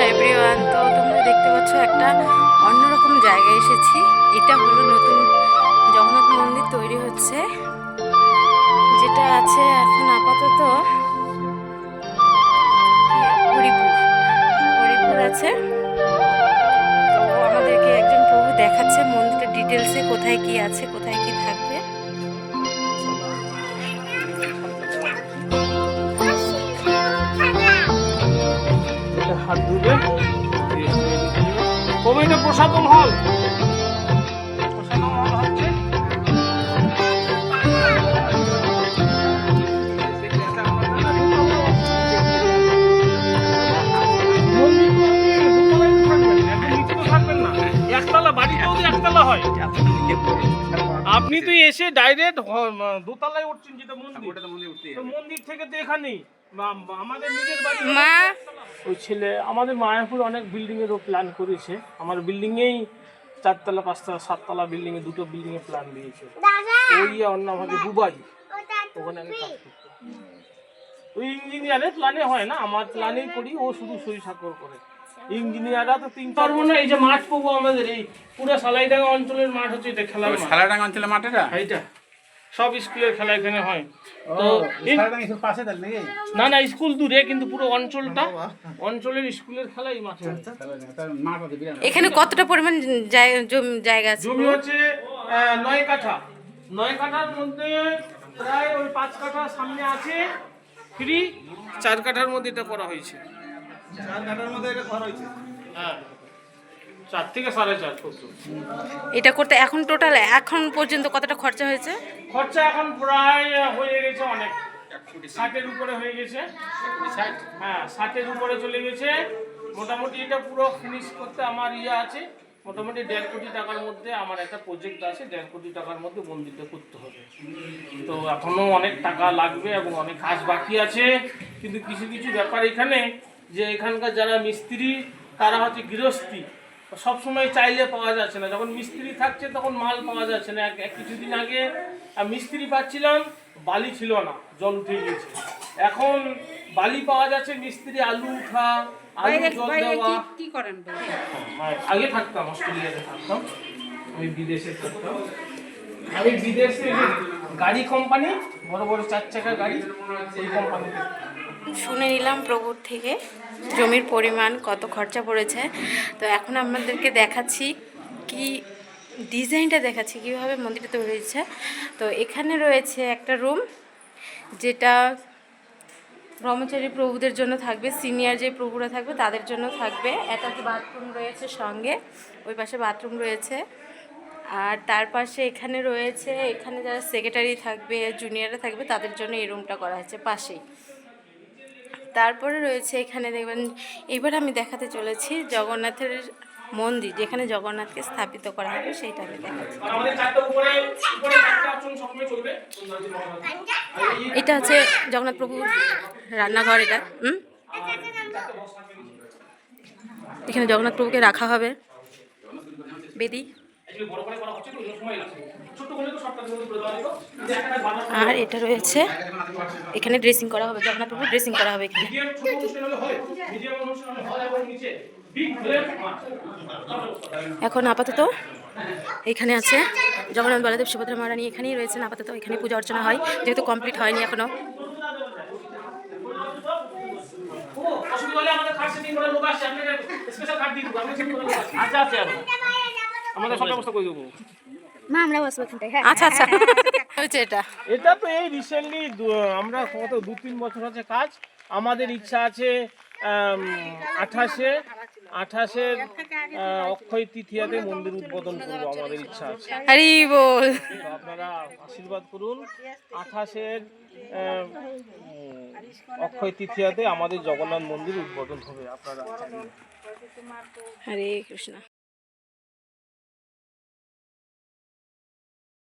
Everyone, তো তোমরা দেখতে পাচ্ছ একটা অন্যরকম জায়গায় এসেছি। এটা হলো নতুন জগন্নাথ মন্দির তৈরি হচ্ছে, যেটা আছে এখন আপাতত হরিপুর আছে। তো আমাদেরকে একজন প্রভু দেখাচ্ছে মন্দিরটা ডিটেলসে, কোথায় কি আছে, কোথায় কি থাকবে। হাত ধুবে তবে এটা প্রসাদম হল। আপনি তো এসে ডাইরেক্ট দোতলায় উঠছেন, যেটা মন্দির থেকে তো এখানেই আমাদের নিজের বাড়ি। মা ওই ছেলে আমাদের মায়াপুর অনেক বিল্ডিং এরও প্ল্যান করেছে। আমার বিল্ডিং এই 4তলা 5তলা 7তলা বিল্ডিং এ 2টো বিল্ডিং এ প্ল্যান দিয়েছে। ওই অন্য আমাদের দুবাই, ওখানে আমি কাজ করতাম। ওই ইঞ্জিনিয়ারের প্ল্যানে হয় না, আমার প্ল্যানেই করি। ও শুধু সই স্বাক্ষর করে। ইঞ্জিনিয়াররা তো 3 পারবো না। এই যে মাঠ পাবো আমাদের এই পুরো সালাইডাঙ্গা অঞ্চলের মাঠ হচ্ছে এটা, খেলার মাঠ। সালাইডাঙ্গা অঞ্চলের মাঠ এটা? এইটা সব স্কুলের খেলা এখানে হয়। তো সালাইডাঙ্গা স্কুল পাশে তাহলে নাকি? না না, স্কুল দূরে, কিন্তু পুরো অঞ্চলের স্কুলের খেলা এই মাঠে। এখানে কতটা পরিমাণ জায়গা আছে? জমি হচ্ছে 9 কাঠা। 9 কাঠার মধ্যে প্রায় ওই 5 কাঠা সামনে আছে ফ্রি, 4 কাঠার মধ্যে এটা করা হয়েছে। 4 কাঠার মধ্যে এটা করা হয়েছে? হ্যাঁ, 4 থেকে 4.5 ফুট। এটা করতে এখন টোটাল এখন পর্যন্ত কতটা খরচা হয়েছে? খরচা এখন প্রায় হয়ে গেছে অনেক, 60-এর উপরে হয়ে গেছে। হ্যাঁ, 60-এর উপরে চলে গেছে মোটামুটি। এটা পুরো ফিনিশ করতে আমার আছে মোটামুটি 1.5 কোটি টাকার মধ্যে। আমার একটা প্রজেক্ট আছে, 1.5 কোটি টাকার মধ্যে মন্দিরটা করতে হবে। তো এখনো অনেক টাকা লাগবে এবং অনেক কাজ বাকি আছে। কিন্তু কিছু কিছু ব্যাপার এখানে, যে এখানকার যারা মিস্ত্রি তারা হচ্ছে গৃহস্থী, সবসময় চাইলে পাওয়া যাচ্ছে না। যখন মিস্ত্রি থাকছে তখন মাল পাওয়া যাচ্ছে না। কিছুদিন আগে মিস্ত্রি পাচ্ছিলাম, বালি ছিল না, জল উঠে গেছে। এখন বালি পাওয়া যাচ্ছে, মিস্ত্রি আলু উঠা, আলু জল দেওয়া। কি করেন? আগে থাকতাম, অস্ট্রেলিয়াতে থাকতাম, আমি বিদেশে থাকতাম। আমি বিদেশে গাড়ি কোম্পানি, বড় বড় 4 চাকা গাড়ি, এই কোম্পানিতে। শুনে নিলাম প্রভুর থেকে জমির পরিমাণ, কত খরচা পড়েছে। তো এখন আপনাদেরকে দেখাচ্ছি কি ডিজাইনটা দেখাচ্ছি, কীভাবে মন্দিরটা তৈরি হয়েছে। তো এখানে রয়েছে একটা রুম, যেটা ব্রহ্মচারী প্রভুদের জন্য থাকবে, সিনিয়র যে প্রভুরা থাকবে তাদের জন্য থাকবে। একটা বাথরুম রয়েছে সঙ্গে, ওই পাশে বাথরুম রয়েছে। আর তার পাশে এখানে রয়েছে, এখানে যারা সেক্রেটারি থাকবে, জুনিয়ররা থাকবে, তাদের জন্য এই রুমটা করা হয়েছে পাশেই। তারপরে রয়েছে এখানে দেখবেন, এবার আমি দেখাতে চলেছি জগন্নাথের মন্দির, যেখানে জগন্নাথকে স্থাপিত করা হবে, সেইটা আমি দেখাচ্ছি। এটা হচ্ছে জগন্নাথ প্রভুর রান্নাঘর। এটা এখানে জগন্নাথ প্রভুকে রাখা হবে, বেদি। আর এটা রয়েছে, এখানে ড্রেসিং করা হবে, জগন্নাথ প্রভু ড্রেসিং করা হবে এখানে। এখন আপাতত এখানে আছে জগন্নাথ বলদেব সুভদ্রা মহারানী, এখানেই রয়েছেন আপাতত। এখানে পূজা অর্চনা হয়, যেহেতু কমপ্লিট হয়নি এখনো। আচ্ছা আচ্ছা, এটা তো এই রিসেন্টলি আমরা কত 2-3 বছর আছে কাজ। আমাদের ইচ্ছা আছে 28-এর অক্ষয় তৃতীয়াতে মন্দির উদ্বোধন করবো, আমাদের ইচ্ছা আছে। হরি বল। আপনারা আশীর্বাদ করুন। 28-এর অক্ষয় তৃতীয়াতে আমাদের জগন্নাথ মন্দির উদ্বোধন হবে। আপনারা হরে কৃষ্ণ।